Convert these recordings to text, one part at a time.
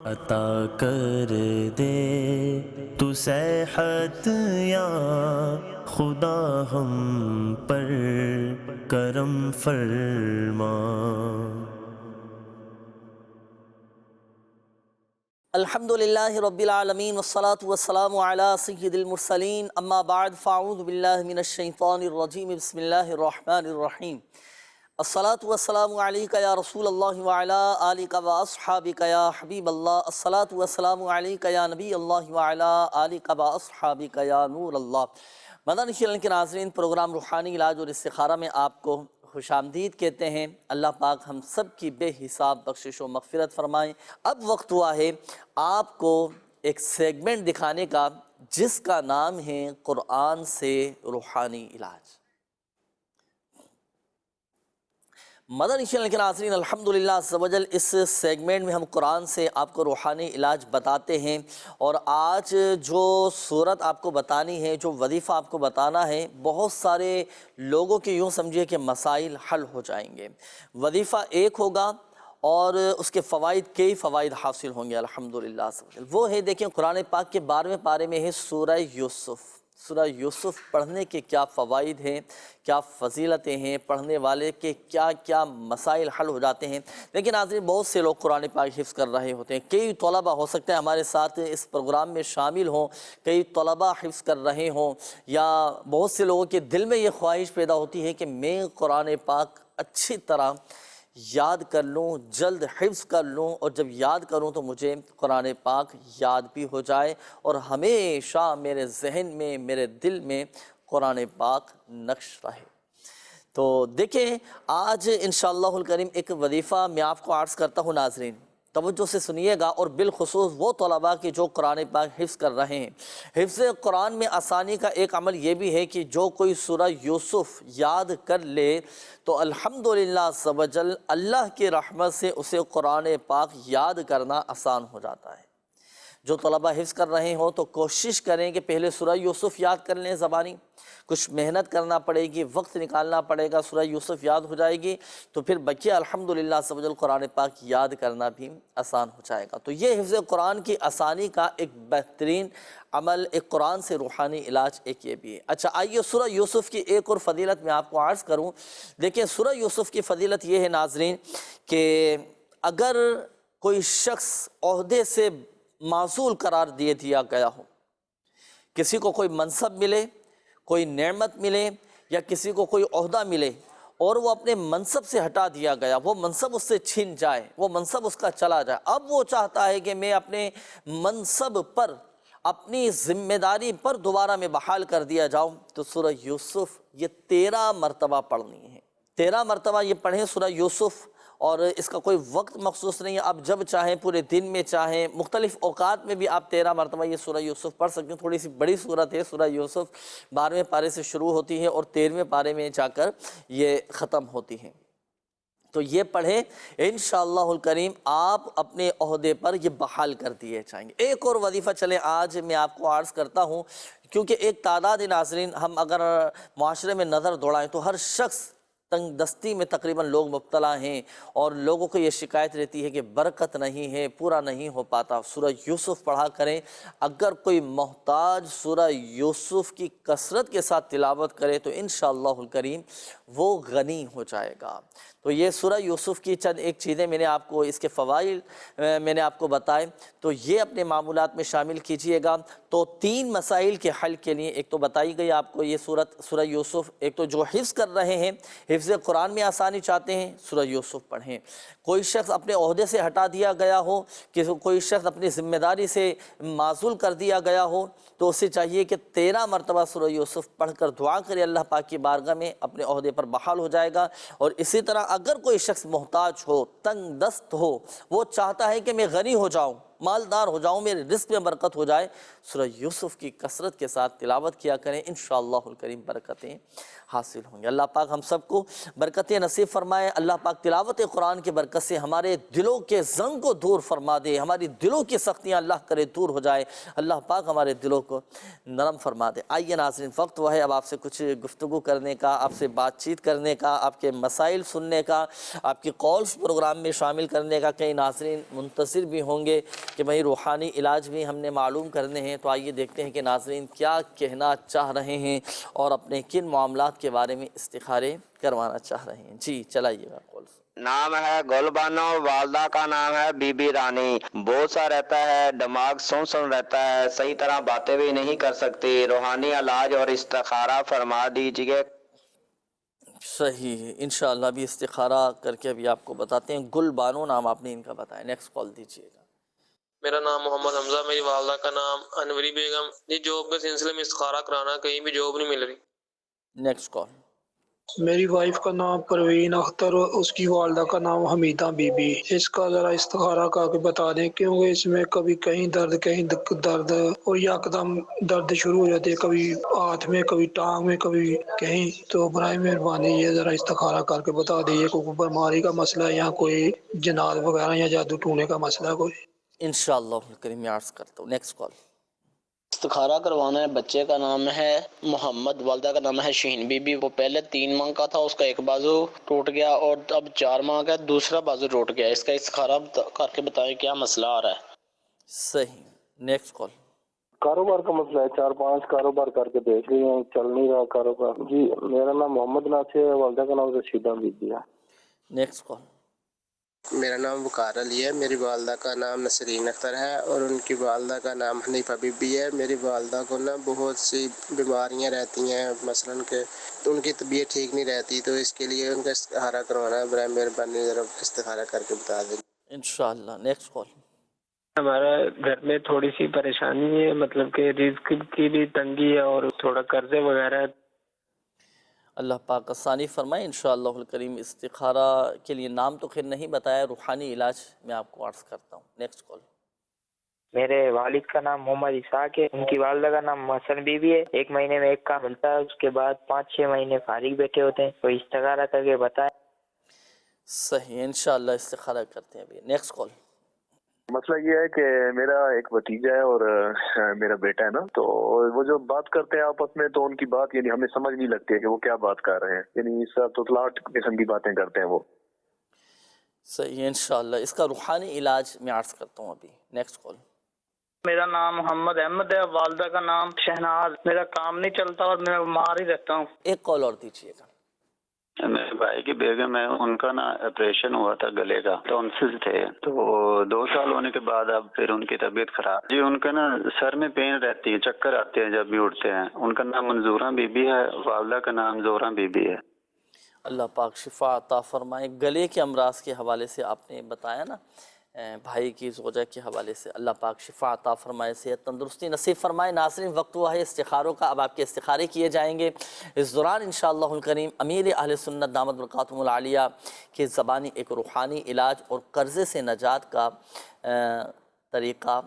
عطا کر دے تو صحت یا خدا ہم پر کرم فرما۔ الحمدللہ رب العالمین والصلاة والسلام علی سید المرسلین، اما بعد فاعوذ باللہ من الشیطان الرجیم، بسم اللہ الرحمن الرحیم۔ الصلاة والسلام علیکہ یا رسول اللہ وعلی آلکہ واصحابکہ یا حبیب اللہ، الصلاة والسلام علیکہ یا نبی اللہ وعلی آلکہ واصحابکہ یا نور اللہ۔ مدنی چینل کے ناظرین، پروگرام روحانی علاج اور استخارہ میں آپ کو خوش آمدید کہتے ہیں۔ اللہ پاک ہم سب کی بے حساب بخشش و مغفرت فرمائیں۔ اب وقت ہوا ہے آپ کو ایک سیگمنٹ دکھانے کا جس کا نام ہے قرآن سے روحانی علاج۔ مدنی چینل کے ناظرین، الحمدللہ عز و جل اس سیگمنٹ میں ہم قرآن سے آپ کو روحانی علاج بتاتے ہیں، اور آج جو صورت آپ کو بتانی ہے، جو وظیفہ آپ کو بتانا ہے، بہت سارے لوگوں کی یوں سمجھیے کہ مسائل حل ہو جائیں گے۔ وظیفہ ایک ہوگا اور اس کے فوائد کئی فوائد حاصل ہوں گے الحمدللہ عز و جل۔ وہ ہے، دیکھیں قرآن پاک کے 12ویں پارے میں ہے سورہ یوسف۔ سورہ یوسف پڑھنے کے کیا فوائد ہیں، کیا فضیلتیں ہیں، پڑھنے والے کے کیا کیا مسائل حل ہو جاتے ہیں۔ لیکن ناظرین، بہت سے لوگ قرآن پاک حفظ کر رہے ہوتے ہیں، کئی طلبہ ہو سکتے ہیں ہمارے ساتھ اس پروگرام میں شامل ہوں، کئی طلبہ حفظ کر رہے ہوں، یا بہت سے لوگوں کے دل میں یہ خواہش پیدا ہوتی ہے کہ میں قرآن پاک اچھی طرح یاد کر لوں، جلد حفظ کر لوں، اور جب یاد کروں تو مجھے قرآن پاک یاد بھی ہو جائے اور ہمیشہ میرے ذہن میں، میرے دل میں قرآن پاک نقش رہے۔ تو دیکھیں، آج انشاءاللہ الکریم ایک وظیفہ میں آپ کو عرض کرتا ہوں ناظرین، توجہ سے سنیے گا، اور بالخصوص وہ طلباء کی جو قرآن پاک حفظ کر رہے ہیں۔ حفظ قرآن میں آسانی کا ایک عمل یہ بھی ہے کہ جو کوئی سورہ یوسف یاد کر لے تو الحمدللہ عز و جل اللہ کی رحمت سے اسے قرآن پاک یاد کرنا آسان ہو جاتا ہے۔ جو طلبہ حفظ کر رہے ہوں تو کوشش کریں کہ پہلے سورہ یوسف یاد کر لیں زبانی، کچھ محنت کرنا پڑے گی، وقت نکالنا پڑے گا، سورہ یوسف یاد ہو جائے گی تو پھر بقیہ الحمدللہ عز و جل قرآن پاک یاد کرنا بھی آسان ہو جائے گا۔ تو یہ حفظ قرآن کی آسانی کا ایک بہترین عمل، ایک قرآن سے روحانی علاج ایک یہ بھی ہے۔ اچھا، آئیے سورہ یوسف کی ایک اور فضیلت میں آپ کو عرض کروں۔ دیکھیں، سورہ یوسف کی فضیلت یہ ہے ناظرین کہ اگر کوئی شخص عہدے سے معزول قرار دیا گیا ہو، کسی کو کوئی منصب ملے، کوئی نعمت ملے، یا کسی کو کوئی عہدہ ملے اور وہ اپنے منصب سے ہٹا دیا گیا، وہ منصب اس سے چھن جائے، وہ منصب اس کا چلا جائے، اب وہ چاہتا ہے کہ میں اپنے منصب پر، اپنی ذمہ داری پر دوبارہ میں بحال کر دیا جاؤں، تو سورہ یوسف یہ 13 مرتبہ پڑھنی ہے۔ 13 مرتبہ یہ پڑھیں سورہ یوسف، اور اس کا کوئی وقت مخصوص نہیں ہے، آپ جب چاہیں، پورے دن میں چاہیں، مختلف اوقات میں بھی آپ 13 مرتبہ یہ سورہ یوسف پڑھ سکتے ہیں۔ تھوڑی سی بڑی سورت ہے سورہ یوسف، 12ویں پارے سے شروع ہوتی ہے اور 13ویں پارے میں جا کر یہ ختم ہوتی ہے۔ تو یہ پڑھیں، انشاءاللہ الکریم آپ اپنے عہدے پر یہ بحال کر دیے جائیں گے۔ ایک اور وظیفہ چلیں آج میں آپ کو عرض کرتا ہوں، کیونکہ ایک تعداد ناظرین، ہم اگر معاشرے میں نظر دوڑائیں تو ہر شخص تنگ دستی میں تقریباً لوگ مبتلا ہیں، اور لوگوں کو یہ شکایت رہتی ہے کہ برکت نہیں ہے، پورا نہیں ہو پاتا۔ سورہ یوسف پڑھا کریں، اگر کوئی محتاج سورہ یوسف کی کثرت کے ساتھ تلاوت کرے تو انشاءاللہ الکریم وہ غنی ہو جائے گا۔ تو یہ سورہ یوسف کی چند ایک چیزیں میں نے آپ کو، اس کے فوائد میں نے آپ کو بتائے، تو یہ اپنے معمولات میں شامل کیجئے گا۔ تو 3 مسائل کے حل کے لیے، ایک تو بتائی گئی آپ کو یہ سورہ یوسف، ایک تو جو حفظ کر رہے ہیں، حفظ قرآن میں آسانی چاہتے ہیں، سورہ یوسف پڑھیں۔ کوئی شخص اپنے عہدے سے ہٹا دیا گیا ہو، کہ کوئی شخص اپنی ذمہ داری سے معزول کر دیا گیا ہو، تو اسے چاہیے کہ 13 مرتبہ سورہ یوسف پڑھ کر دعا کرے اللہ پاک کی بارگاہ میں، اپنے عہدے پر بحال ہو جائے گا۔ اور اسی طرح اگر کوئی شخص محتاج ہو، تنگ دست ہو، وہ چاہتا ہے کہ میں غنی ہو جاؤں، مالدار ہو جاؤں، میرے رزق میں برکت ہو جائے، سورہ یوسف کی کثرت کے ساتھ تلاوت کیا کریں، انشاءاللہ الکریم برکتیں حاصل ہوں گے۔ اللہ پاک ہم سب کو برکتیں نصیب فرمائے۔ اللہ پاک تلاوت قرآن کی برکت سے ہمارے دلوں کے زنگ کو دور فرما دے، ہماری دلوں کی سختیاں اللہ کرے دور ہو جائے، اللہ پاک ہمارے دلوں کو نرم فرما دے۔ آئیے ناظرین، وقت وہ ہے اب آپ سے کچھ گفتگو کرنے کا، آپ سے بات چیت کرنے کا، آپ کے مسائل سننے کا، آپ کی کالز پروگرام میں شامل کرنے کا۔ کئی ناظرین منتظر بھی ہوں گے کہ بھئی روحانی علاج بھی ہم نے معلوم کرنے ہیں، تو آئیے دیکھتے ہیں کہ ناظرین کیا کہنا چاہ رہے ہیں اور اپنے کن معاملات کے بارے میں استخارے کروانا چاہ رہے ہیں۔ جی چلائیے گا کال۔ نام ہے گل بانو، والدہ کا نام ہے بی بی رانی۔ بہت سا رہتا ہے، دماغ سن رہتا ہے، صحیح طرح باتیں بھی نہیں کر سکتی۔ روحانی علاج اور استخارہ فرما دیجئے۔ صحیح ہے، انشاءاللہ بھی استخارہ کر کے ابھی آپ کو بتاتے ہیں۔ گل بانو نام آپ نے ان کا بتایا، نیکسٹ کال دیجیے گا۔ میرا نام محمد حمزہ، میری والدہ کا نام انوری بیگم۔ جی جاب کے سلسلے میں استخارہ کرانا، کہیں بھی جاب نہیں مل رہی۔ Next call. میری وائف کا نام پروین اختر اور اس کی والدہ کا نام حمیدہ بی بی۔ اس کا ذرا استخارہ کر کے بتا دیں، کیونکہ اس میں کبھی کہیں درد کہیں درد اور یکدم درد شروع ہو جاتے، کبھی ہاتھ میں، کبھی ٹانگ میں، کبھی کہیں۔ تو برائے مہربانی یہ ذرا استخارہ کر کے بتا دیجیے، کوئی بیماری کا مسئلہ ہے یا کوئی جنات وغیرہ یا جادو ٹونے کا مسئلہ ہے کوئی۔ انشاءاللہ کریم میں عرض کرتا ہوں۔ Next call. استخارہ کروانا ہے، بچے کا نام ہے محمد، والدہ کا نام ہے شہین بی بی۔ وہ پہلے 3 ماہ کا تھا، اس کا ایک بازو ٹوٹ گیا اور اب 4 ماہ کا دوسرا بازو ٹوٹ گیا۔ اس کا استخارہ کر کے بتائیں کیا مسئلہ آ رہا ہے۔ صحیح، نیکسٹ کال۔ کاروبار کا مسئلہ ہے، 4-5 کاروبار کر کے دیکھ رہی ہیں، چل نہیں رہا کاروبار۔ جی میرا نام محمد ناصر ہے، والدہ کا نام رشیدہ بی بی ہے۔ Next call. میرا نام وقار علی ہے، میری والدہ کا نام نسرین اختر ہے اور ان کی والدہ کا نام حنیفہ بی بی ہے۔ میری والدہ کو بہت سی بیماریاں رہتی ہیں، مثلاً کہ ان کی طبیعت ٹھیک نہیں رہتی، تو اس کے لیے ان کا استخارہ کروانا ہے۔ برائے مہربانی ذرا استخارہ کر کے بتا دیں۔ انشاءاللہ، نیکسٹ کال۔ ہمارا گھر میں تھوڑی سی پریشانی ہے، مطلب کہ رزق کی بھی تنگی ہے اور تھوڑا قرضے وغیرہ ہے۔ اللہ پاک آسانی فرمائے انشاءاللہ الکریم۔ استخارہ کے لیے نام تو خیر نہیں بتایا، روحانی علاج میں آپ کو عرض کرتا ہوں۔ نیکسٹ کال۔ میرے والد کا نام محمد اسحاق ہے، ان کی والدہ کا نام محسن بی بی ہے۔ 1 مہینے میں ایک کام ملتا ہے، اس کے بعد 5-6 مہینے فارغ بیٹھے ہوتے ہیں، کوئی استخارہ کر کے بتائیں۔ صحیح، انشاءاللہ استخارہ کرتے ہیں ابھی۔ Next call. مسئلہ یہ ہے کہ میرا ایک بھتیجا ہے اور میرا بیٹا ہے نا، تو وہ جو بات کرتے ہیں آپس میں تو ان کی بات یعنی ہمیں سمجھ نہیں لگتی ہے کہ وہ کیا بات کر رہے ہیں، یعنی سب توتلاٹ قسم کی باتیں کرتے ہیں وہ۔ صحیح، انشاءاللہ اس کا روحانی علاج میں عرض کرتا ہوں ابھی۔ Next call. میرا نام محمد احمد ہے، والدہ کا نام شہناز۔ میرا کام نہیں چلتا اور میں بیمار ہی رہتا ہوں۔ ایک کال اور دیجیے گا۔ میرے بھائی کی بیگم ہے، ان کا نا آپریشن ہوا تھا گلے کا، ٹونسلز تھے، تو 2 سال ہونے کے بعد اب پھر ان کی طبیعت خراب جی، ان کا نا سر میں پین رہتی ہے، چکر آتے ہیں جب بھی اٹھتے ہیں۔ ان کا نام منظورہ بی بی ہے، والدہ کا نام زورہ بی بی ہے۔ اللہ پاک شفا عطا فرمائے۔ گلے کے امراض کے حوالے سے آپ نے بتایا نا، بھائی کی زوجہ کے حوالے سے، اللہ پاک شفا عطا فرمائے، صحت تندرستی نصیب فرمائے۔ ناظرین وقت ہوا ہے استخاروں کا، اب آپ کے استخارے کیے جائیں گے۔ اس دوران انشاءاللہ الکریم امیر اہل سنت دامت برکاتہم العالیہ کے زبانی ایک روحانی علاج اور قرضے سے نجات کا طریقہ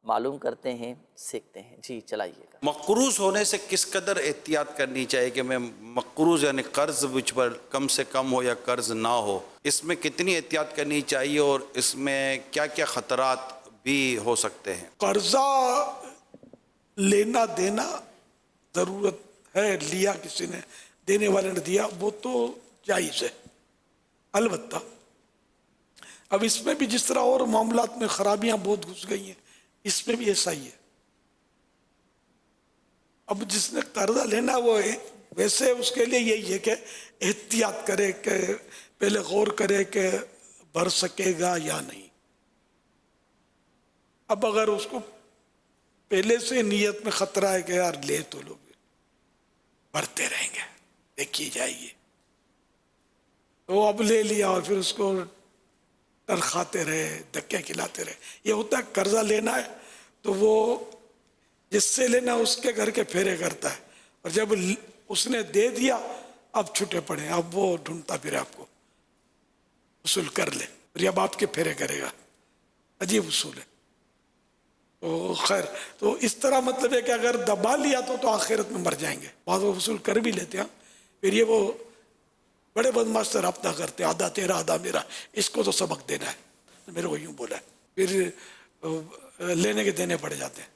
معلوم کرتے ہیں، سیکھتے ہیں۔ جی چلائیے گا۔ مقروض ہونے سے کس قدر احتیاط کرنی چاہیے کہ میں مقروض یعنی قرض مجھ پر کم سے کم ہو یا قرض نہ ہو، اس میں کتنی احتیاط کرنی چاہیے اور اس میں کیا کیا خطرات بھی ہو سکتے ہیں؟ قرضہ لینا دینا ضرورت ہے، لیا کسی نے، دینے والے نے دیا، وہ تو جائز ہے۔ البتہ اب اس میں بھی جس طرح اور معاملات میں خرابیاں بہت گھس گئی ہیں، اس میں بھی ایسا ہی ہے۔ اب جس نے قرضہ لینا وہ ویسے اس کے لیے یہی ہے کہ احتیاط کرے، کہ پہلے غور کرے کہ بھر سکے گا یا نہیں۔ اب اگر اس کو پہلے سے نیت میں خطرہ ہے کہ یار لے تو لوگ بھرتے رہیں گے، دیکھیے جائیے، تو اب لے لیا اور پھر اس کو ترخاتے رہے، دھکے کھلاتے رہے۔ یہ ہوتا ہے قرضہ لینا ہے تو وہ جس سے لینا اس کے گھر کے پھیرے کرتا ہے، اور جب اس نے دے دیا اب چھٹے پڑے، اب وہ ڈھونڈتا پھر آپ کو وصول کر لے، پھر اب آپ کے پھیرے کرے گا۔ عجیب اصول ہے۔ تو خیر، تو اس طرح مطلب ہے کہ اگر دبا لیا تو آخرت میں مر جائیں گے۔ بعض وہ وصول کر بھی لیتے ہیں، پھر یہ وہ بڑے بدماش سے رابطہ کرتے ہیں، آدھا تیرا آدھا میرا، اس کو تو سبق دینا ہے، میرے کو یوں بولا ہے، پھر لینے کے دینے پڑ جاتے ہیں،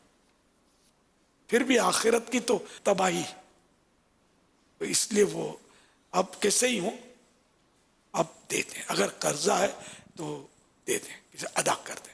پھر بھی آخرت کی تو تباہی۔ اس لیے وہ اب کیسے ہی ہوں اب دے دیں، اگر قرضہ ہے تو دے دیں، اسے ادا کر دیں۔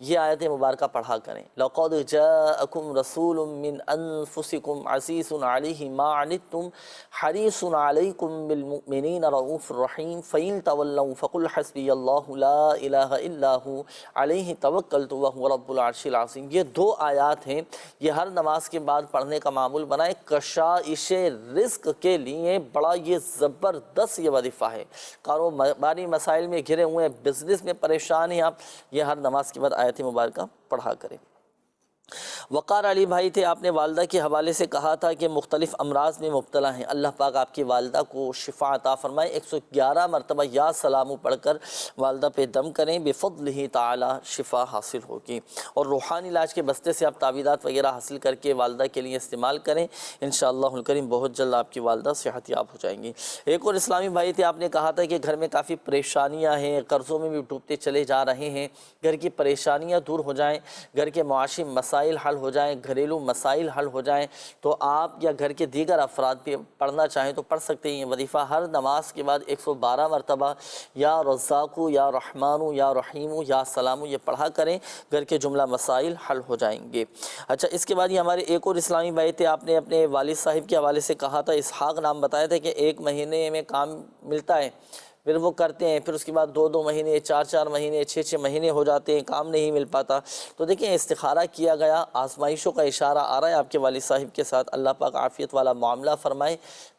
یہ آیت مبارکہ پڑھا کریں۔ لَقَدْ جَاءَكُمْ رَسُولٌ مِّنْ أَنفُسِكُمْ عَزِيزٌ عَلَيْهِ مَا عَنِتُّمْ حَرِيصٌ عَلَيْكُمْ بِالْمُؤْمِنِينَ رَءُوفٌ رَحِيمٌ فَإِن تَوَلَّوْا فَقُلْ حَسْبِيَ اللَّهُ لَا إِلَٰهَ إِلَّا هُوَ عَلَيْهِ تَوَكَّلْتُ وَهُوَ رَبُّ الْعَرْشِ الْعَظِيمِ۔ یہ دو آیات ہیں، یہ ہر نماز کے بعد پڑھنے کا معمول بنائیں۔ کشائش رزق کے لیے بڑا یہ زبردست یہ وظیفہ ہے۔ کاروباری مسائل میں گھرے ہوئے ہیں، بزنس میں پریشان ہیں آپ، یہ ہر نماز کے بعد آیت مبارکہ پڑھا کریں۔ وقار علی بھائی تھے، آپ نے والدہ کے حوالے سے کہا تھا کہ مختلف امراض میں مبتلا ہیں، اللہ پاک آپ کی والدہ کو شفا عطا فرمائے۔ 111 مرتبہ یا سلام پڑھ کر والدہ پہ دم کریں، بفضلہ تعالی شفا حاصل ہوگی۔ اور روحانی علاج کے بستے سے آپ تعویذات وغیرہ حاصل کر کے والدہ کے لیے استعمال کریں، انشاءاللہ الکریم بہت جلد آپ کی والدہ صحت یاب ہو جائیں گی۔ ایک اور اسلامی بھائی تھے، آپ نے کہا تھا کہ گھر میں کافی پریشانیاں ہیں، قرضوں میں بھی ڈوبتے چلے جا رہے ہیں، گھر کی پریشانیاں دور ہو جائیں، گھر کے معاشی مسائل حل ہو جائیں، گھریلو مسائل حل ہو جائیں، تو آپ یا گھر کے دیگر افراد بھی پڑھنا چاہیں تو پڑھ سکتے ہیں۔ یہ وظیفہ ہر نماز کے بعد 112 مرتبہ یا رزاقو یا رحمانو یا رحیمو یا سلامو یہ پڑھا کریں، گھر کے جملہ مسائل حل ہو جائیں گے۔ اچھا، اس کے بعد یہ ہمارے ایک اور اسلامی بھائی تھے، آپ نے اپنے والد صاحب کے حوالے سے کہا تھا، اسحاق نام بتایا تھا کہ 1 مہینے میں کام ملتا ہے، پھر وہ کرتے ہیں، پھر اس کے بعد 2 مہینے، 4 مہینے، 6 مہینے ہو جاتے ہیں، کام نہیں مل پاتا۔ تو دیکھیں، استخارہ کیا گیا، آزمائشوں کا اشارہ آ رہا ہے آپ کے والد صاحب کے ساتھ، اللہ پاک عافیت والا معاملہ فرمائے،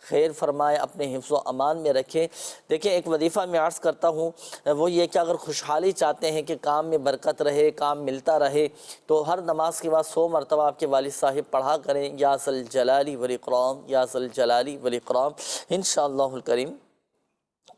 خیر فرمائے، اپنے حفظ و امان میں رکھے۔ دیکھیں، ایک وظیفہ میں عرض کرتا ہوں، وہ یہ کہ اگر خوشحالی چاہتے ہیں کہ کام میں برکت رہے، کام ملتا رہے، تو ہر نماز کے بعد 100 مرتبہ آپ کے والد صاحب پڑھا کریں، یا ذل جلالی والاکرام، یا ذل جلالی والاکرام، انشاءاللہ الکریم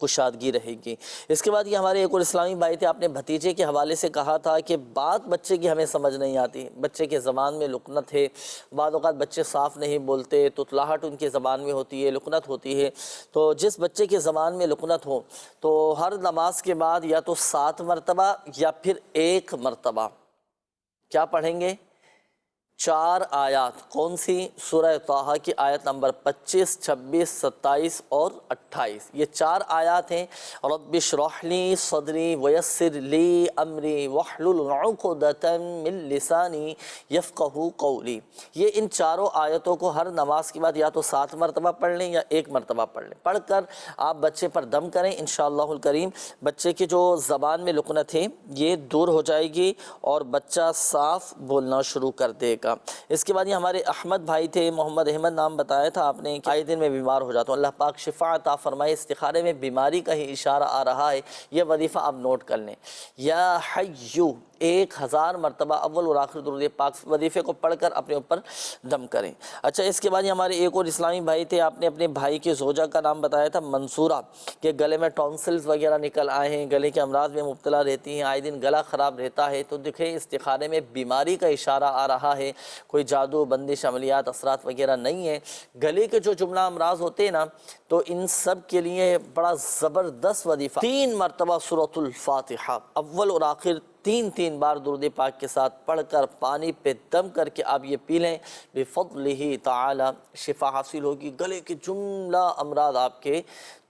کشادگی رہے گی۔ اس کے بعد یہ ہمارے ایک اور اسلامی بھائی تھے، آپ نے بھتیجے کے حوالے سے کہا تھا کہ بات بچے کی ہمیں سمجھ نہیں آتی، بچے کے زبان میں لکنت ہے، بعض اوقات بچے صاف نہیں بولتے، تتلاہٹ ان کے زبان میں ہوتی ہے، لکنت ہوتی ہے۔ تو جس بچے کے زبان میں لکنت ہو تو ہر نماز کے بعد یا تو 7 مرتبہ یا پھر 1 مرتبہ کیا پڑھیں گے؟ 4 آیات۔ کون سی؟ سورہ طٰہٰ کی آیت نمبر 25، 26، 27 اور 28۔ یہ 4 آیات ہیں۔ رب اشرح لی صدری ویسر لی امری واحلل عقدۃ من لسانی یفقہوا قولی۔ یہ ان 4 آیتوں کو ہر نماز کے بعد یا تو 7 مرتبہ پڑھ لیں یا 1 مرتبہ پڑھ لیں، پڑھ کر آپ بچے پر دم کریں، انشاءاللہ الکریم بچے کی جو زبان میں لکنت ہے یہ دور ہو جائے گی اور بچہ صاف بولنا شروع کر دے گا۔ اس کے بعد یہ ہمارے احمد بھائی تھے، محمد احمد نام بتایا تھا آپ نے کہ آئے دن میں بیمار ہو جاتا ہوں، اللہ پاک شفا عطا فرمائے۔ استخارے میں بیماری کا ہی اشارہ آ رہا ہے، یہ وظیفہ آپ نوٹ کر لیں، یا حیو 1000 مرتبہ اول اور آخر درود پاک وظیفے کو پڑھ کر اپنے اوپر دم کریں۔ اچھا، اس کے بعد یہ ہمارے ایک اور اسلامی بھائی تھے، آپ نے اپنے بھائی کے زوجہ کا نام بتایا تھا منصورہ، کہ گلے میں ٹونسلز وغیرہ نکل آئے ہیں، گلے کے امراض میں مبتلا رہتی ہیں، آئے دن گلا خراب رہتا ہے، تو دیکھیں استخارے میں بیماری کا اشارہ آ رہا ہے، کوئی جادو بندش عملیات اثرات وغیرہ نہیں ہے۔ گلے کے جو جملہ امراض ہوتے ہیں نا، تو ان سب کے لیے بڑا زبردست وظیفہ 3 مرتبہ سورۃ الفاتحہ اول اور آخر 3 بار درود پاک کے ساتھ پڑھ کر پانی پہ دم کر کے آپ یہ پی لیں، بفضلہ تعالی شفا حاصل ہوگی، گلے کے جملہ امراض آپ کے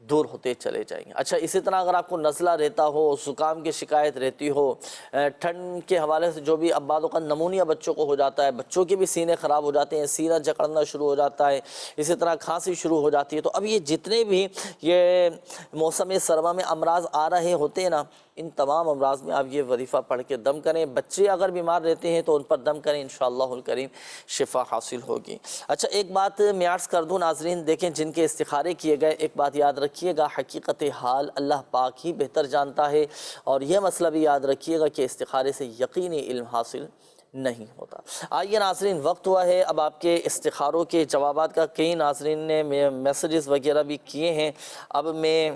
دور ہوتے چلے جائیں گے۔ اچھا، اسی طرح اگر آپ کو نزلہ رہتا ہو، زکام کی شکایت رہتی ہو، ٹھنڈ کے حوالے سے جو بھی اب بعض اوقات نمونیا بچوں کو ہو جاتا ہے، بچوں کے بھی سینے خراب ہو جاتے ہیں، سینہ جکڑنا شروع ہو جاتا ہے، اسی طرح کھانسی شروع ہو جاتی ہے، تو اب یہ جتنے بھی یہ موسم سرما میں امراض آ رہے ہوتے ہیں نا، ان تمام امراض میں آپ یہ وظیفہ پڑھ کے دم کریں۔ بچے اگر بیمار رہتے ہیں تو ان پر دم کریں، انشاءاللہ الکریم شفا حاصل ہوگی۔ اچھا، ایک بات میں عرض کر دوں ناظرین، دیکھیں جن کے استخارے کیے گئے، ایک بات یاد رکھیے گا، حقیقت حال اللہ پاک ہی بہتر جانتا ہے، اور یہ مسئلہ بھی یاد رکھیے گا کہ استخارے سے یقینی علم حاصل نہیں ہوتا۔ آئیے ناظرین، وقت ہوا ہے اب آپ کے استخاروں کے جوابات کا۔ کئی ناظرین نے میسیجز وغیرہ بھی کیے ہیں، اب میں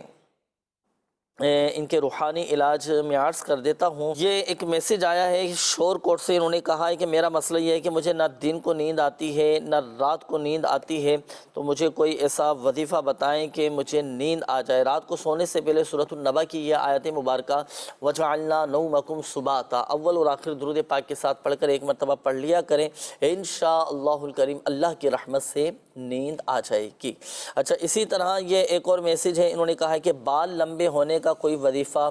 ان کے روحانی علاج میں عرض کر دیتا ہوں۔ یہ ایک میسیج آیا ہے شور کوٹ سے، انہوں نے کہا ہے کہ میرا مسئلہ یہ ہے کہ مجھے نہ دن کو نیند آتی ہے نہ رات کو نیند آتی ہے، تو مجھے کوئی ایسا وظیفہ بتائیں کہ مجھے نیند آ جائے۔ رات کو سونے سے پہلے سورۃ النبا کی یہ آیت مبارکہ وَجَعَلْنَا نَوْمَكُمْ سُبَاتًا اول اور آخر درود پاک کے ساتھ پڑھ کر 1 مرتبہ پڑھ لیا کریں، انشاءاللہ الکریم اللہ کی رحمت سے نیند آ جائے گی۔ اچھا، اسی طرح یہ ایک اور میسیج ہے، انہوں نے کہا ہے کہ بال لمبے ہونے کا کا کوئی وظیفہ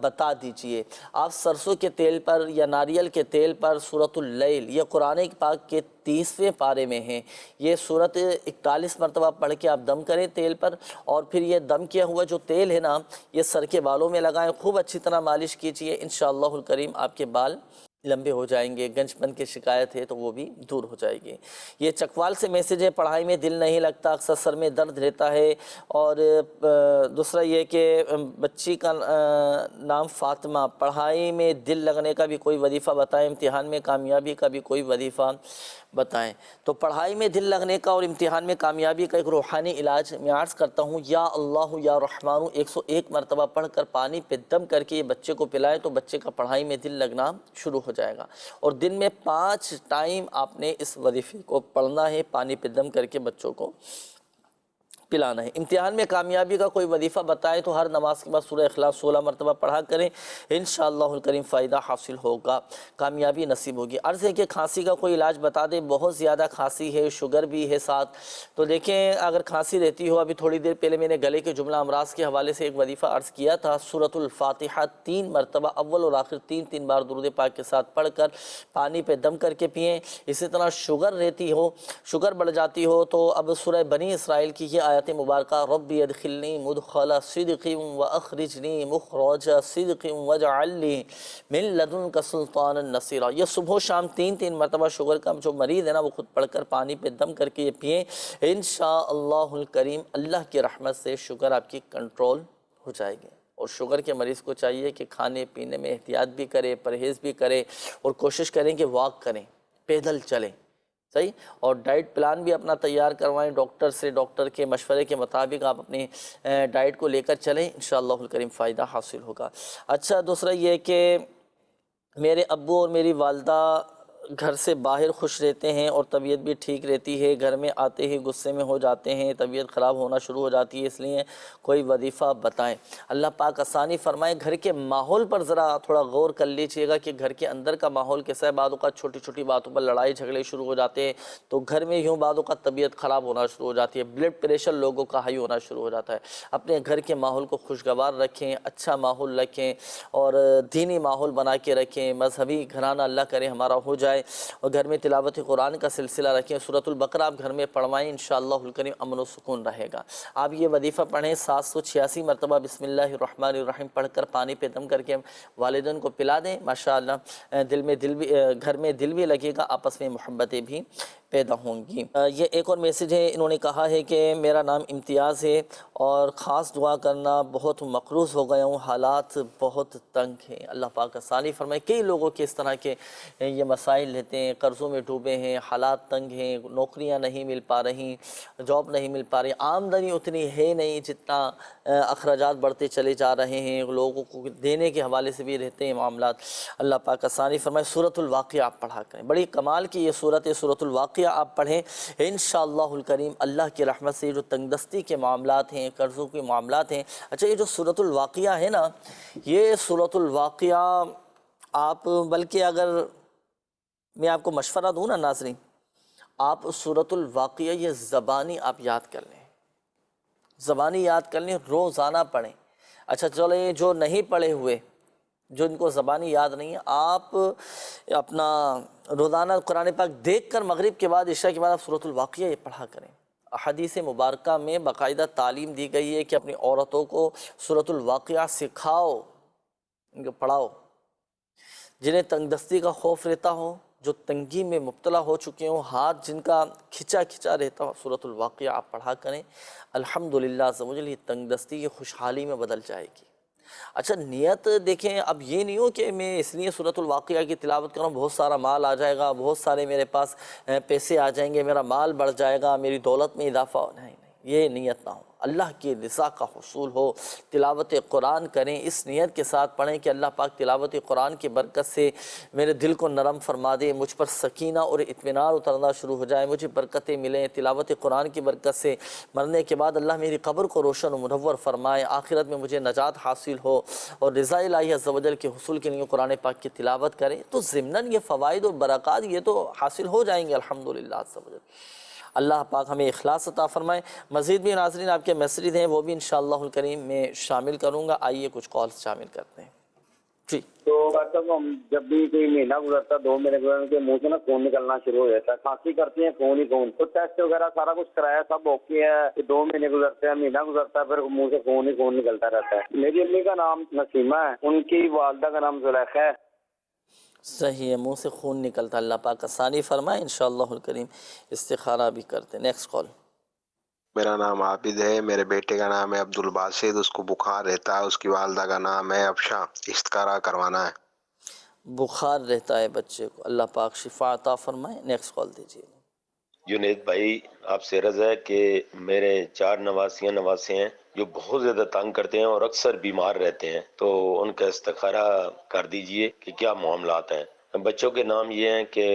بتا دیجئے۔ آپ سرسوں کے تیل پر یا ناریل کے تیل پر سورۃ اللیل یہ قرآن پاک کے 30ویں پارے میں ہیں، یہ سورت 41 مرتبہ پڑھ کے آپ دم کریں تیل پر، اور پھر یہ دم کیا ہوا جو تیل ہے نا یہ سر کے بالوں میں لگائیں، خوب اچھی طرح مالش کیجئے، انشاءاللہ الکریم آپ کے بال لمبے ہو جائیں گے، گنج پن کی شکایت ہے تو وہ بھی دور ہو جائے گی۔ یہ چکوال سے میسیج ہے، پڑھائی میں دل نہیں لگتا، اکثر سر میں درد رہتا ہے، اور دوسرا یہ کہ بچی کا نام فاطمہ، پڑھائی میں دل لگنے کا بھی کوئی وظیفہ بتائیں، امتحان میں کامیابی کا بھی کوئی وظیفہ بتائیں۔ تو پڑھائی میں دل لگنے کا اور امتحان میں کامیابی کا ایک روحانی علاج میں عرض کرتا ہوں، یا اللہ یا رحمانو 101 مرتبہ پڑھ کر پانی پہ دم کر کے یہ بچے کو پلائیں تو بچے کا پڑھائی میں دل لگنا شروع ہو جائے گا، اور دن میں 5 ٹائم آپ نے اس وظیفے کو پڑھنا ہے، پانی پہ دم کر کے بچوں کو پلانا ہے۔ امتحان میں کامیابی کا کوئی وظیفہ بتائے تو ہر نماز کے بعد سورہ اخلاص 16 مرتبہ پڑھا کریں، انشاءاللہ الکریم فائدہ حاصل ہوگا، کامیابی نصیب ہوگی۔ عرض ہے کہ کھانسی کا کوئی علاج بتا دیں، بہت زیادہ کھانسی ہے، شوگر بھی ہے ساتھ، تو دیکھیں اگر کھانسی رہتی ہو، ابھی تھوڑی دیر پہلے میں نے گلے کے جملہ امراض کے حوالے سے ایک وظیفہ عرض کیا تھا، سورۃ الفاتحہ 3 مرتبہ اول اور آخر 3 بار درود پاک کے ساتھ پڑھ کر پانی پہ دم کر کے پئیں۔ اسی طرح شوگر رہتی ہو، شوگر بڑھ جاتی ہو تو اب سورہ بنی اسرائیل کی یہ آیت مبارکہ، ربی ادخلنی مدخل صدق واخرجنی مخرج صدق واجعل لی من لدنک سلطانا نصیرا، یہ صبح و شام 3 مرتبہ شوگر کا جو مریض ہے نا وہ خود پڑھ کر پانی پہ دم کر کے یہ پئیں، انشاءاللہ الکریم اللہ کی رحمت سے شوگر آپ کی کنٹرول ہو جائے گی۔ اور شوگر کے مریض کو چاہیے کہ کھانے پینے میں احتیاط بھی کرے، پرہیز بھی کرے، اور کوشش کریں کہ واک کریں، پیدل چلیں، صحیح، اور ڈائٹ پلان بھی اپنا تیار کروائیں ڈاکٹر سے، ڈاکٹر کے مشورے کے مطابق آپ اپنی ڈائٹ کو لے کر چلیں، انشاءاللہ الکریم فائدہ حاصل ہوگا۔ اچھا دوسرا یہ کہ میرے ابو اور میری والدہ گھر سے باہر خوش رہتے ہیں اور طبیعت بھی ٹھیک رہتی ہے، گھر میں آتے ہی غصے میں ہو جاتے ہیں، طبیعت خراب ہونا شروع ہو جاتی ہے، اس لیے کوئی وظیفہ بتائیں۔ اللہ پاک آسانی فرمائے، گھر کے ماحول پر ذرا تھوڑا غور کر لیجئے گا کہ گھر کے اندر کا ماحول کیسا ہے، بعض اوقات چھوٹی چھوٹی باتوں پر لڑائی جھگڑے شروع ہو جاتے ہیں تو گھر میں یوں بعض اوقات طبیعت خراب ہونا شروع ہو جاتی ہے، بلڈ پریشر لوگوں کا ہائی ہونا شروع ہو جاتا ہے۔ اپنے گھر کے ماحول کو خوشگوار رکھیں، اچھا ماحول رکھیں، اور دینی ماحول بنا کے رکھیں، مذہبی گھرانہ اللہ کرے ہمارا ہو جائے، اور گھر میں تلاوت قرآن کا سلسلہ رکھیں، سورۃ البقرہ آپ گھر میں پڑھوائیں، انشاءاللہ الکریم امن و سکون رہے گا۔ آپ یہ وظیفہ پڑھیں 786 مرتبہ بسم اللہ الرحمن الرحیم پڑھ کر پانی پہ دم کر کے والدین کو پلا دیں، ماشاءاللہ گھر میں دل بھی لگے گا، آپس میں محبتیں بھی پیدا ہوں گی۔ یہ ایک اور میسیج ہے، انہوں نے کہا ہے کہ میرا نام امتیاز ہے اور خاص دعا کرنا، بہت مقروض ہو گیا ہوں، حالات بہت تنگ ہیں، اللہ پاک آسانی فرمائے۔ کئی لوگوں کے اس طرح کے یہ مسائل رہتے ہیں، قرضوں میں ڈوبے ہیں، حالات تنگ ہیں، نوکریاں نہیں مل پا رہی، جاب نہیں مل پا رہی، آمدنی اتنی ہے نہیں جتنا اخراجات بڑھتے چلے جا رہے ہیں، لوگوں کو دینے کے حوالے سے بھی رہتے ہیں معاملات، اللہ پاک آسانی فرمائے۔ سورۃ الواقعہ آپ پڑھا کریں، بڑی کمال کی یہ سورت ہے سورۃ الواقعہ، آپ پڑھیں انشاءاللہ الکریم اللہ کی رحمت سے۔ جو تنگ دستی کے معاملات ہیں، قرضوں کے معاملات ہیں، اچھا یہ جو سورۃ الواقعہ ہے نا، یہ سورۃ الواقعہ آپ بلکہ اگر میں آپ کو مشورہ دوں نا ناظرین، آپ سورۃ الواقعہ یہ زبانی آپ یاد کر لیں، زبانی یاد کر لیں، روزانہ پڑھیں۔ اچھا چلیں جو نہیں پڑھے ہوئے، جو ان کو زبانی یاد نہیں ہے، آپ اپنا روزانہ قرآن پاک دیکھ کر مغرب کے بعد عشاء کے بعد آپ سورۃ الواقعہ یہ پڑھا کریں۔ احادیث مبارکہ میں باقاعدہ تعلیم دی گئی ہے کہ اپنی عورتوں کو سورۃ الواقعہ سکھاؤ، ان کو پڑھاؤ۔ جنہیں تنگ دستی کا خوف رہتا ہو، جو تنگی میں مبتلا ہو چکے ہوں، ہاتھ جن کا کھچا رہتا ہو، سورۃ الواقعہ آپ پڑھا کریں، الحمدللہ عز و جل یہ تنگ دستی یہ خوشحالی میں بدل جائے گی۔ اچھا نیت دیکھیں، اب یہ نہیں ہو کہ میں اس لیے سورۃ الواقعہ کی تلاوت کروں بہت سارا مال آ جائے گا، بہت سارے میرے پاس پیسے آ جائیں گے، میرا مال بڑھ جائے گا، میری دولت میں اضافہ ہو، نہیں، یہ نیت نہ ہو، اللہ کی رضا کا حصول ہو۔ تلاوت قرآن کریں، اس نیت کے ساتھ پڑھیں کہ اللہ پاک تلاوت قرآن کی برکت سے میرے دل کو نرم فرما دے، مجھ پر سکینہ اور اطمینان اترنا شروع ہو جائے، مجھے برکتیں ملیں تلاوت قرآن کی برکت سے، مرنے کے بعد اللہ میری قبر کو روشن و منور فرمائے، آخرت میں مجھے نجات حاصل ہو، اور رضا الہی عز و جل کے حصول کے لیے قرآن پاک کی تلاوت کریں تو ضمناً یہ فوائد اور برکات یہ تو حاصل ہو جائیں گے الحمدللہ عز و جل۔ اللہ پاک ہمیں اخلاص عطا فرمائے۔ مزید بھی ناظرین آپ کے میسیج ہیں وہ بھی انشاءاللہ الکریم میں شامل کروں گا۔ آئیے کچھ کالز شامل کرتے ہیں جی۔ تو مطلب ہم جب بھی کوئی مہینہ گزرتا 2 مہینے گزرنے کے منہ سے نا خون نکلنا شروع ہو جاتا ہے، کھانسی کرتے ہیں خون ہی خون، تو ٹیسٹ وغیرہ سارا کچھ کرایا سب اوکے ہے کہ 2 مہینے گزرتے ہیں مہینہ گزرتا ہے پھر منہ سے خون ہی خون نکلتا رہتا ہے۔ میری امی کا نام نسیمہ ہے، ان کی والدہ کا نام زلیخا ہے۔ صحیح ہے، منہ سے خون نکلتا، اللہ پاک آسانی فرمائے انشاءاللہ الکریم، استخارہ بھی کرتے ہیں۔ Next call. میرا نام عابد ہے، میرے بیٹے کا نام ہے عبدالباسط، اس کو بخار رہتا ہے، اس کی والدہ کا نام ہے افشاں، استخارہ کروانا ہے۔ بخار رہتا ہے بچے کو، اللہ پاک شفا عطا فرمائے۔ نیکسٹ کال دیجیے۔ جنید بھائی آپ سے عرض ہے کہ میرے 4 نواسے ہیں جو بہت زیادہ تنگ کرتے ہیں اور اکثر بیمار رہتے ہیں، تو ان کا استخارہ کر دیجئے کہ کیا معاملات ہیں۔ بچوں کے نام یہ ہیں کہ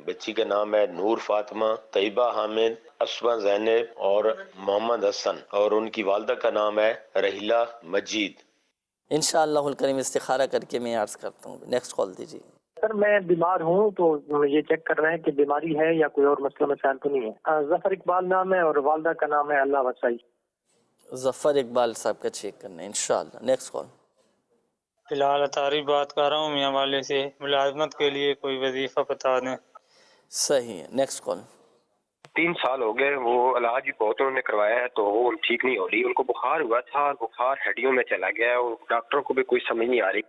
بچی کا نام ہے نور فاطمہ، طیبہ حامد، اسما زینب اور محمد حسن، اور ان کی والدہ کا نام ہے رحیلہ مجید۔ انشاءاللہ الکریم استخارہ کر کے میں عرض کرتا ہوں۔ نیکسٹ کال دیجیے۔ سر میں بیمار ہوں تو یہ چیک کر رہے ہیں کہ بیماری ہے یا کوئی اور مسئلہ مسائل تو نہیں ہے۔ ظفر اقبال نام ہے اور والدہ کا نام ہے اللہ وسائی۔ ظفر اقبال صاحب کا چیک کرنا ہے انشاءاللہ۔ Next call. فی الحال اطاری بات کر رہا ہوں میاں والے سے، ملازمت کے لیے کوئی وظیفہ بتا دیں۔ صحیح ہے، نیکسٹ کال۔ 3 سال ہو گئے، وہ علاج بہت انہوں نے کروایا ہے تو وہ ٹھیک نہیں ہو رہی۔ ان کو بخار ہوا تھا، بخار ہڈیوں میں چلا گیا ہے اور ڈاکٹروں کو بھی کوئی سمجھ نہیں آ رہی،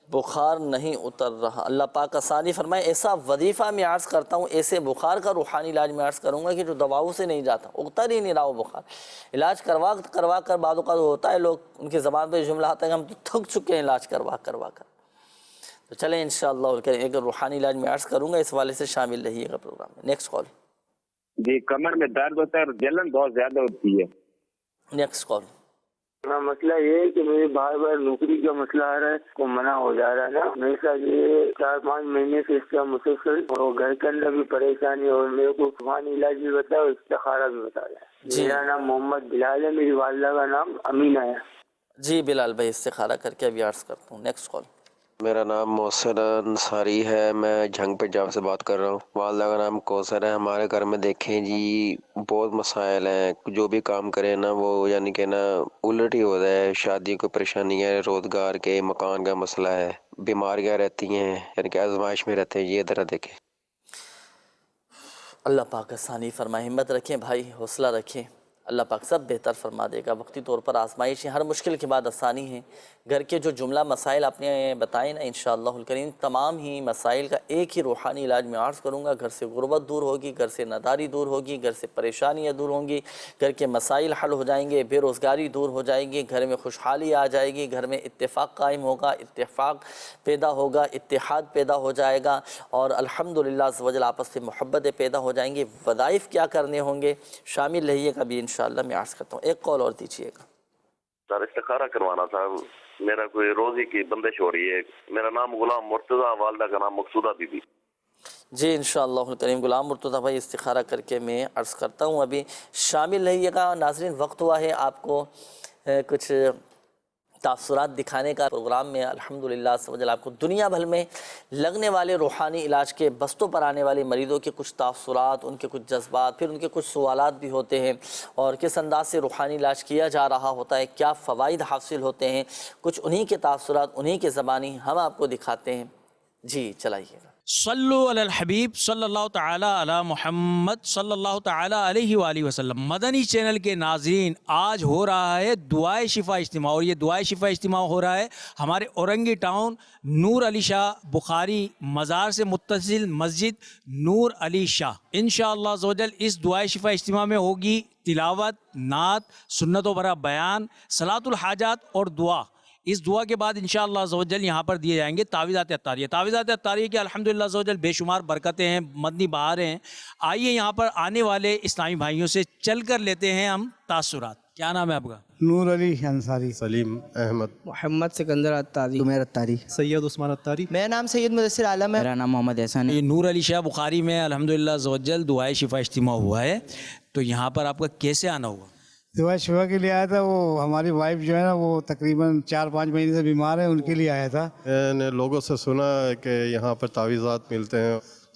بخار نہیں اتر رہا، اللہ پاک آسانی فرمائے۔ ایسا وظیفہ میں عرض کرتا ہوں، ایسے بخار کا روحانی علاج میں عرض کروں گا کہ جو دواؤں سے نہیں جاتا، اتر ہی نہیں رہا وہ بخار۔ علاج کروا کر بعض اوقات ہوتا ہے، لوگ ان کی زبان پہ جملہ آتا ہے کہ ہم تو تھک چکے ہیں علاج کروا کر۔ تو چلیں انشاءاللہ ایک روحانی علاج میں عرض کروں گا، اس والے سے شامل رہیے گا پروگرام میں۔ Next call. جی کمر میں درد ہوتا ہے اور جلن بہت زیادہ ہوتی ہے۔ Next call. مسئلہ یہ ہے کہ میرے بار بار نوکری کا مسئلہ آ رہا ہے، کو منع ہو جا رہا ہے نا، میرے ساتھ یہ 4-5 مہینے سے اس کا مسلسل، اور گھر کے اندر بھی پریشانی، اور میرے کو روحانی علاج بھی بتا اور استخارہ بھی بتا رہا ہے۔ میرا نام محمد بلال ہے، میری والدہ کا نام امینہ ہے۔ جی بلال بھائی استخارہ کر کے ابھی عرض کرتا ہوں۔ نیکسٹ کال۔ میرا نام محسن انصاری ہے، میں جھنگ پنجاب سے بات کر رہا ہوں، والدہ کا نام کوثر ہے۔ ہمارے گھر میں دیکھیں جی بہت مسائل ہیں، جو بھی کام کریں نا وہ یعنی کہ نا الٹ ہی ہوتا ہے، شادی کو پریشانی ہے، روزگار کے مکان کا مسئلہ ہے، بیماریاں رہتی ہیں، یعنی کہ آزمائش میں رہتے ہیں۔ یہ ذرا دیکھیں۔ اللہ پاک آسانی فرمائے، ہمت رکھیں بھائی، حوصلہ رکھیں، اللہ پاک سب بہتر فرما دے گا۔ وقتی طور پر آزمائش ہے، ہر مشکل کے بعد آسانی ہے۔ گھر کے جو جملہ مسائل آپ نے بتائے نا انشاءاللہ الکریم، تمام ہی مسائل کا ایک ہی روحانی علاج میں عرض کروں گا۔ گھر سے غربت دور ہوگی، گھر سے ناداری دور ہوگی، گھر سے پریشانیاں دور ہوں گی، گھر کے مسائل حل ہو جائیں گے، بے روزگاری دور ہو جائے گی، گھر میں خوشحالی آ جائے گی، گھر میں اتفاق قائم ہوگا، اتفاق پیدا ہوگا، اتحاد پیدا ہو جائے گا، اور الحمدللہ عز و جل آپس میں محبتیں پیدا ہو جائیں گی۔ وظائف کیا کرنے ہوں گے شامل رہیے گا بھی انشاءاللہ میں عرض کرتا ہوں۔ ایک کال اور دیجیے گا۔ سر استخارہ کروانا تھا، میرا کوئی روزی کی بندش ہو رہی ہے۔ میرا نام غلام مرتضیٰ، والدہ کا نام مقصودہ بی بی۔ جی انشاءاللہ الکریم غلام مرتضیٰ بھائی استخارہ کر کے میں عرض کرتا ہوں، ابھی شامل رہیے گا۔ ناظرین وقت ہوا ہے آپ کو کچھ تاثرات دکھانے کا پروگرام میں، الحمدللہ عز و جل آپ کو دنیا بھر میں لگنے والے روحانی علاج کے بستوں پر آنے والے مریضوں کے کچھ تاثرات، ان کے کچھ جذبات، پھر ان کے کچھ سوالات بھی ہوتے ہیں، اور کس انداز سے روحانی علاج کیا جا رہا ہوتا ہے، کیا فوائد حاصل ہوتے ہیں، کچھ انہی کے تاثرات، انہی کے زبانی ہم آپ کو دکھاتے ہیں۔ جی چلائیے گا۔ صلو علی الحبیب صلی اللہ تعالی علی محمد صلی اللہ تعالی علیہ وآلہ وسلم۔ مدنی چینل کے ناظرین، آج ہو رہا ہے دعائے شفا اجتماع، اور یہ دعائے شفا اجتماع ہو رہا ہے ہمارے اورنگی ٹاؤن نور علی شاہ بخاری مزار سے متصل مسجد نور علی شاہ۔ انشاءاللہ عز و جل اس دعائے شفا اجتماع میں ہوگی تلاوت، نعت، سنتوں برا بیان، صلاۃ الحاجات اور دعا۔ اس دعا کے بعد انشاءاللہ عز و جل یہاں پر دیے جائیں گے تعویذات عطاریہ۔ تعویذات عطاریہ کی الحمدللہ عز و جل بے شمار برکتیں ہیں، مدنی بہاریں ہیں۔ آئیے یہاں پر آنے والے اسلامی بھائیوں سے چل کر لیتے ہیں ہم تاثرات۔ کیا نام ہے آپ کا؟ نور علی انصاری، سلیم احمد، محمد سکندر عطاری، عمیر عطاری، سید عثمان عطاری، میرا نام سید مدثر عالم ہے، میرا نام محمد احسان ہے۔ نور علی شاہ بخاری میں الحمدللہ عز و جل دعائے شفا اجتماع ہوا ہے، تو یہاں پر آپ کا کیسے آنا ہوا؟ دعا شفا کے لیے آیا تھا، وہ ہماری وائف جو ہے نا وہ تقریباً 4-5 مہینے سے بیمار ہے، ان کے لیے آیا تھا۔ میں نے لوگوں سے سنا کہ یہاں پر تعویذات ملتے ہیں،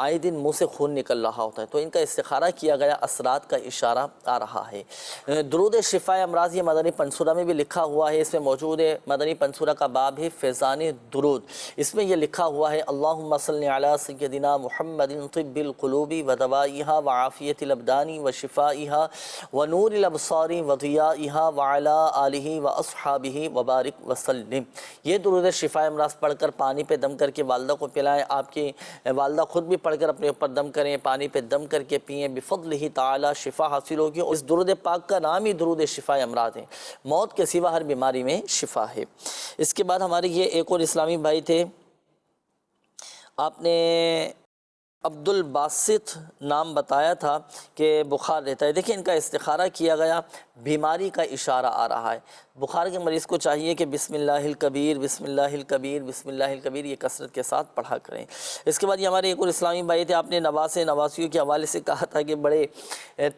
آئے دن منہ سے خون نکل رہا ہوتا ہے، تو ان کا استخارہ کیا گیا، اثرات کا اشارہ آ رہا ہے۔ درود شفاء امراض یہ مدنی پنصورہ میں بھی لکھا ہوا ہے، اس میں موجود ہے، مدنی پنصورہ کا باب ہے فیضان درود، اس میں یہ لکھا ہوا ہے اللہم صلی علی سیدنا محمد طب القلوب و دوائها وعافیت الابدان و شفائها و نور الابصار و ضیائها وعلی آلہ و اصحابہ وبارک وسلم۔ یہ درود شفاء امراض پڑھ کر پانی پہ دم کر کے والدہ کو پلائیں، آپ کی والدہ خود بھی پڑھ کر اپنے اوپر دم کریں، پانی پہ دم کر کے پئیں، بفضلہ تعالی شفا حاصل ہوگی۔ اور اس درود پاک کا نام ہی درود شفاء امراض ہے، موت کے سوا ہر بیماری میں شفا ہے۔ اس کے بعد ہمارے یہ ایک اور اسلامی بھائی تھے، آپ نے عبد الباسط نام بتایا تھا کہ بخار رہتا ہے۔ دیکھیں ان کا استخارہ کیا گیا، بیماری کا اشارہ آ رہا ہے۔ بخار کے مریض کو چاہیے کہ بسم اللہ الکبیر بسم اللہ الکبیر بسم اللہ الکبیر یہ کثرت کے ساتھ پڑھا کریں۔ اس کے بعد یہ ہمارے ایک اور اسلامی بھائی تھے، آپ نے نواسیوں کے حوالے سے کہا تھا کہ بڑے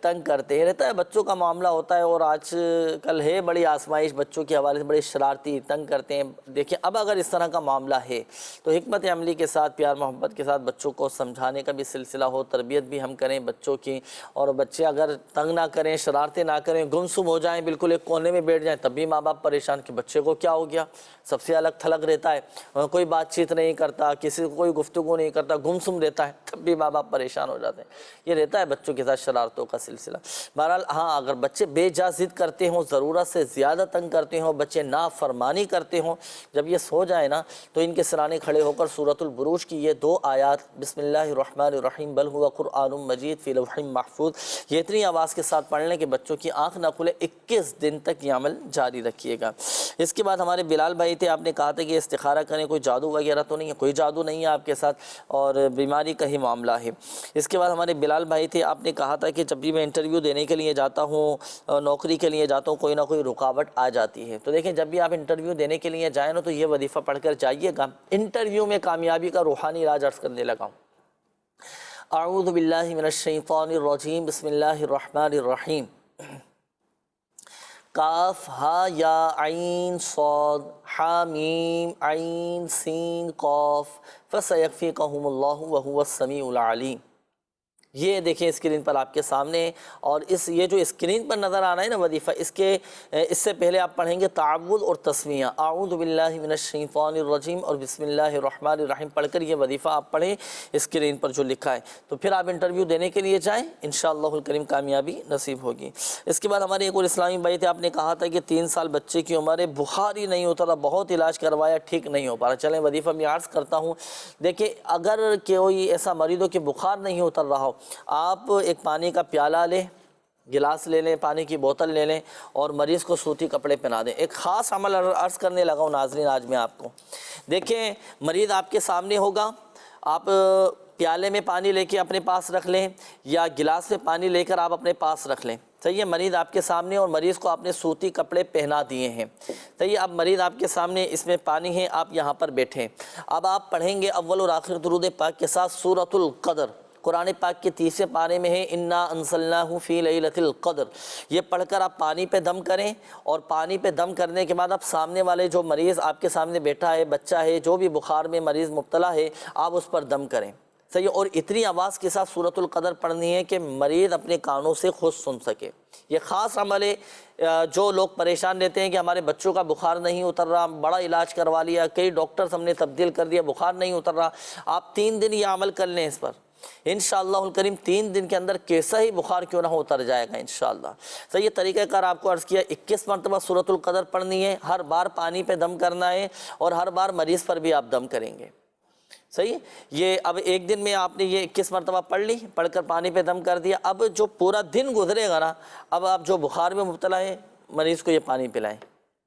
تنگ کرتے ہیں، رہتا ہے بچوں کا معاملہ ہوتا ہے، اور آج کل ہے بڑی آزمائش بچوں کے حوالے سے، بڑے شرارتی تنگ کرتے ہیں۔ دیکھیں اب اگر اس طرح کا معاملہ ہے تو حکمت عملی کے ساتھ، پیار محبت کے ساتھ بچوں کو سمجھانے کا بھی سلسلہ ہو، تربیت بھی ہم کریں بچوں کی، اور بچے اگر تنگ نہ کریں، شرارتیں نہ کریں، گمسم ہو جائیں، بالکل ایک کونے میں بیٹھ جائیں، تب بھی ماں باپ پریشان کہ بچے کو کیا ہو گیا، سب سے الگ تھلگ رہتا ہے، کوئی بات چیت نہیں کرتا، کسی کو کوئی گفتگو نہیں کرتا، گمسم رہتا ہے، تب بھی ماں باپ پریشان ہو جاتے ہیں۔ یہ رہتا ہے بچوں کے ساتھ شرارتوں کا سلسلہ۔ بہرحال ہاں اگر بچے بے جا ضد کرتے ہوں، ضرورت سے زیادہ تنگ کرتے ہوں، بچے نافرمانی کرتے ہوں، جب یہ سو جائے نا تو ان کے سرانے کھڑے ہو کر سورۃ البروج کی یہ 2 آیات بسم اللہ الرحمن الرحیم بل ہوا قرآن مجید فی لوح محفوظ یہ اتنی آواز کے ساتھ پڑھ لیں کہ بچوں کی آنکھ نہ کھلے، 21 دن تک یہ عمل جاری رکھیے گا۔ اس کے بعد ہمارے بلال بھائی تھے، آپ نے کہا تھا کہ استخارہ کریں، کوئی جادو وغیرہ تو نہیں ہے، کوئی جادو نہیں ہے آپ کے ساتھ، اور بیماری کا ہی معاملہ ہے۔ اس کے بعد ہمارے بلال بھائی تھے، آپ نے کہا تھا کہ جب بھی میں انٹرویو دینے کے لیے جاتا ہوں، نوکری کے لیے جاتا ہوں، کوئی نہ کوئی رکاوٹ آ جاتی ہے۔ تو دیکھیں جب بھی آپ انٹرویو دینے کے لیے جائیں نا تو یہ وظیفہ پڑھ کر جائیے گا۔ انٹرویو میں کامیابی کا روحانی علاج عرض کرنے لگا ہوں۔ اعوذ باللہ من الشیطان الرجیم بسم اللہ الرحمن الرحیم کاف ہا یا عین صاد حامیم عین سین قاف فسیکفیکہم اللہ وہو السمیع العلیم۔ یہ دیکھیں اسکرین پر آپ کے سامنے، اور یہ جو اسکرین پر نظر آ رہا ہے نا وظیفہ، اس سے پہلے آپ پڑھیں گے تعوذ اور تسمیہ، اعوذ باللہ من الشیطان الرجیم اور بسم اللہ الرحمن الرحیم پڑھ کر یہ وظیفہ آپ پڑھیں اسکرین پر جو لکھا ہے، تو پھر آپ انٹرویو دینے کے لیے جائیں، انشاءاللہ الکریم کامیابی نصیب ہوگی۔ اس کے بعد ہمارے ایک اور اسلامی بھائی تھے، آپ نے کہا تھا کہ 3 سال بچے کی عمر ہے، بخار ہی نہیں ہوتا تھا، بہت علاج کروایا ٹھیک نہیں ہو پا رہا۔ چلیں وظیفہ میں عرض کرتا ہوں، دیکھیں اگر کوئی ایسا مریض ہو کہ بخار نہیں اتر رہا ہو، آپ ایک پانی کا پیالہ لیں، گلاس لے لیں، پانی کی بوتل لے لیں، اور مریض کو سوتی کپڑے پہنا دیں۔ ایک خاص عمل عرض کرنے لگا ہوں ناظرین آج میں آپ کو۔ دیکھیں مریض آپ کے سامنے ہوگا، آپ پیالے میں پانی لے کے اپنے پاس رکھ لیں، یا گلاس میں پانی لے کر آپ اپنے پاس رکھ لیں، صحیح ہے، مریض آپ کے سامنے، اور مریض کو آپ نے سوتی کپڑے پہنا دیے ہیں، صحیح ہے، اب مریض آپ کے سامنے، اس میں پانی ہے، آپ یہاں پر بیٹھیں، اب آپ پڑھیں گے اول اور آخر درود پاک کے ساتھ سورۃ القدر، قرآن پاک کے 30 پارے میں ہے انا انزلناہ فی لیلۃ القدر، یہ پڑھ کر آپ پانی پہ دم کریں، اور پانی پہ دم کرنے کے بعد آپ سامنے والے جو مریض آپ کے سامنے بیٹھا ہے، بچہ ہے، جو بھی بخار میں مریض مبتلا ہے، آپ اس پر دم کریں، صحیح، اور اتنی آواز کے ساتھ سورۃ القدر پڑھنی ہے کہ مریض اپنے کانوں سے خود سن سکے۔ یہ خاص عمل ہے، جو لوگ پریشان رہتے ہیں کہ ہمارے بچوں کا بخار نہیں اتر رہا، بڑا علاج کروا لیا، کئی ڈاکٹرز ہم نے تبدیل کر دیا، بخار نہیں اتر رہا، آپ 3 دن یہ عمل کر لیں اس پر، انشاءاللہ الکریم 3 دن کے اندر کیسا ہی بخار کیوں نہ ہو اتر جائے گا انشاءاللہ۔ تو یہ طریقہ کار آپ کو عرض کیا، 21 مرتبہ سورۃ القدر پڑھنی ہے، ہر بار پانی پہ دم کرنا ہے، اور ہر بار مریض پر بھی آپ دم کریں گے، صحیح۔ یہ اب ایک دن میں آپ نے یہ 21 مرتبہ پڑھ لی، پڑھ کر پانی پہ دم کر دیا، اب جو پورا دن گزرے گا نا، اب آپ جو بخار میں مبتلا ہے مریض کو یہ پانی پلائیں،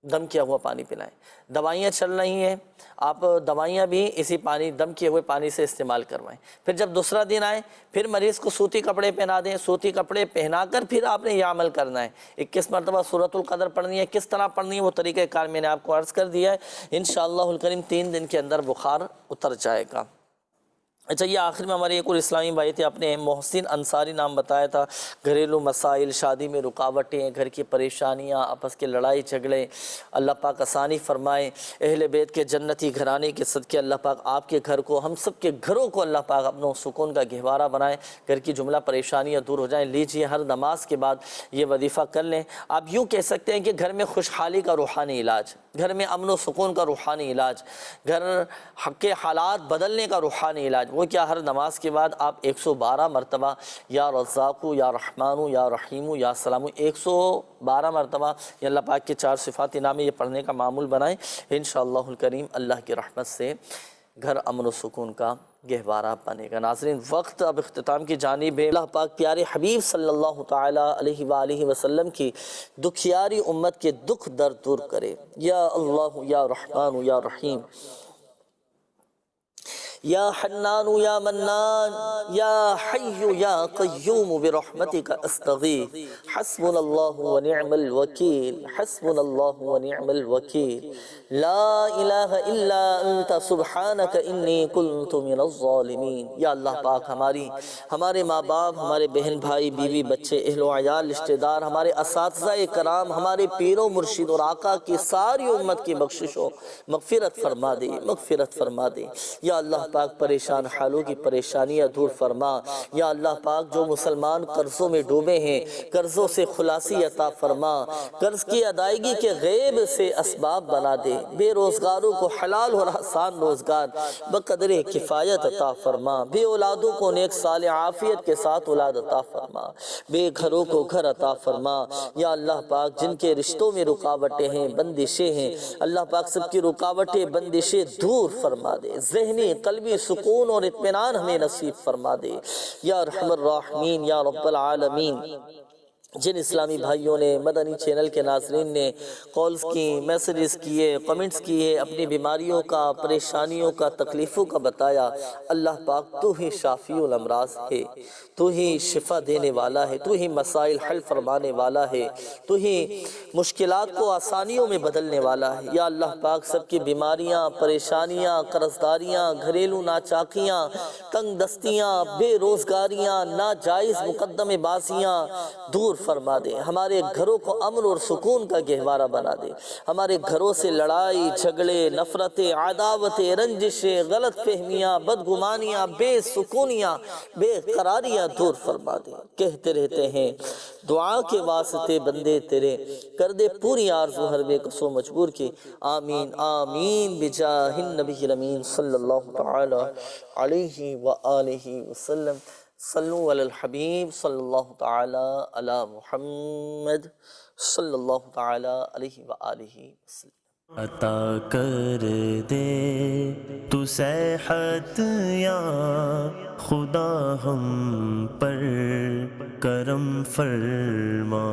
دم کیا ہوا پانی پلائیں۔ دوائیاں چل رہی ہیں، آپ دوائیاں بھی اسی پانی، دم کیے ہوئے پانی سے استعمال کروائیں۔ پھر جب دوسرا دن آئے، پھر مریض کو سوتی کپڑے پہنا دیں، سوتی کپڑے پہنا کر پھر آپ نے یہ عمل کرنا ہے۔ 21 مرتبہ سورۃ القدر پڑھنی ہے، کس طرح پڑھنی ہے وہ طریقہ کار میں نے آپ کو عرض کر دیا ہے، انشاءاللہ الکریم 3 دن کے اندر بخار اتر جائے گا۔ اچھا یہ آخر میں ہمارے ایک اور اسلامی بھائی تھے، آپ نے محسن انصاری نام بتایا تھا، گھریلو مسائل، شادی میں رکاوٹیں، گھر کی پریشانیاں، آپس کے لڑائی جھگڑے، اللہ پاک آسانی فرمائے، اہل بیت کے جنتی گھرانے کے صدقے اللہ پاک آپ کے گھر کو، ہم سب کے گھروں کو اللہ پاک اپنا سکون کا گہوارہ بنائے، گھر کی جملہ پریشانیاں دور ہو جائیں۔ لیجئے ہر نماز کے بعد یہ وظیفہ کر لیں۔ آپ یوں کہہ سکتے ہیں کہ گھر میں خوشحالی کا روحانی علاج، گھر میں امن و سکون کا روحانی علاج، گھر کے حالات بدلنے کا روحانی علاج، وہ کیا؟ ہر نماز کے بعد آپ 112 مرتبہ یا رزاقو یا رحمانو یا رحیمو یا سلامو 112 مرتبہ یہ اللہ پاک کے 4 صفات نام یہ پڑھنے کا معمول بنائیں۔ انشاءاللہ الکریم اللہ کی رحمت سے گھر امن و سکون کا گہوارہ بنے گا۔ ناظرین وقت اب اختتام کی جانب ہے۔ اللہ پاک پیارے حبیب صلی اللہ تعالیٰ علیہ وآلہ وسلم کی دکھیاری امت کے دکھ درد دور کرے۔ یا اللہ یا رحمان یا رحیم یا حنان یا منان یا حی یا قیوم برحمتک استغیث حسبنا اللہ ونعم الوکیل حسبنا اللہ ونعم الوکیل لا الہ الا انت سبحانک انی کنت من الظالمین۔ یا اللہ پاک ہمارے ماں باپ، ہمارے بہن بھائی، بیوی بچے، اہل و عیال، رشتہ دار، ہمارے اساتذہ کرام، ہمارے پیر و مرشد اور آقا کی ساری امت کی بخشش و مغفرت فرما دے، مغفرت فرما دے۔ یا اللہ پاک پریشان حالوں کی پریشانیاں دور فرما۔ یا اللہ پاک جو مسلمان قرضوں میں ڈوبے ہیں قرضوں سے خلاصی عطا فرما، قرض کی ادائیگی کے غیب سے اسباب بنا دے، بے روزگاروں کو حلال اور آسان روزگار بقدر کفایت عطا فرما، بے اولادوں کو نیک صالح عافیت کے ساتھ اولاد عطا فرما، بے گھروں کو گھر عطا فرما۔ یا اللہ پاک جن کے رشتوں میں رکاوٹیں ہیں، بندشیں ہیں، اللہ پاک سب کی رکاوٹیں بندشیں دور فرما دے، ذہنی قلبی سکون اور اطمینان ہمیں نصیب فرما دے۔ یا ارحم الراحمین یا رب العالمین، جن اسلامی بھائیوں نے، مدنی چینل کے ناظرین نے کالز کی، میسیجز کیے، کمنٹس کیے، اپنی بیماریوں کا، پریشانیوں کا، تکلیفوں کا بتایا، اللہ پاک تو ہی شافی الامراض ہے، تو ہی شفا دینے والا ہے، تو ہی مسائل حل فرمانے والا ہے، تو ہی مشکلات کو آسانیوں میں بدلنے والا ہے۔ یا اللہ پاک سب کی بیماریاں، پریشانیاں، قرضداریاں، گھریلو ناچاکیاں، تنگ دستیاں، بے روزگاریاں، ناجائز مقدمے بازیاں دور فرما دے، ہمارے گھروں کو امن اور سکون کا گہوارہ بنا دے، ہمارے گھروں سے لڑائی جھگڑے، نفرتیں، عداوتیں، رنجشیں، غلط فہمیاں، بدگمانیاں، بے سکونیاں، بے قراریاں دور فرما دے۔ کہتے رہتے ہیں دعا کے واسطے بندے تیرے، کر دے پوری آرزو ہر بے قصو مجبور کی، آمین آمین بجاہ النبی الامین صلی اللہ تعالی علیہ وآلہ وسلم۔ صلو علی الحبیب صلی اللہ تعالی علی محمد صلی اللہ تعالی علیہ وآلہ وسلم۔ عطا کر دے تو صحت یا خدا ہم پر کرم فرما۔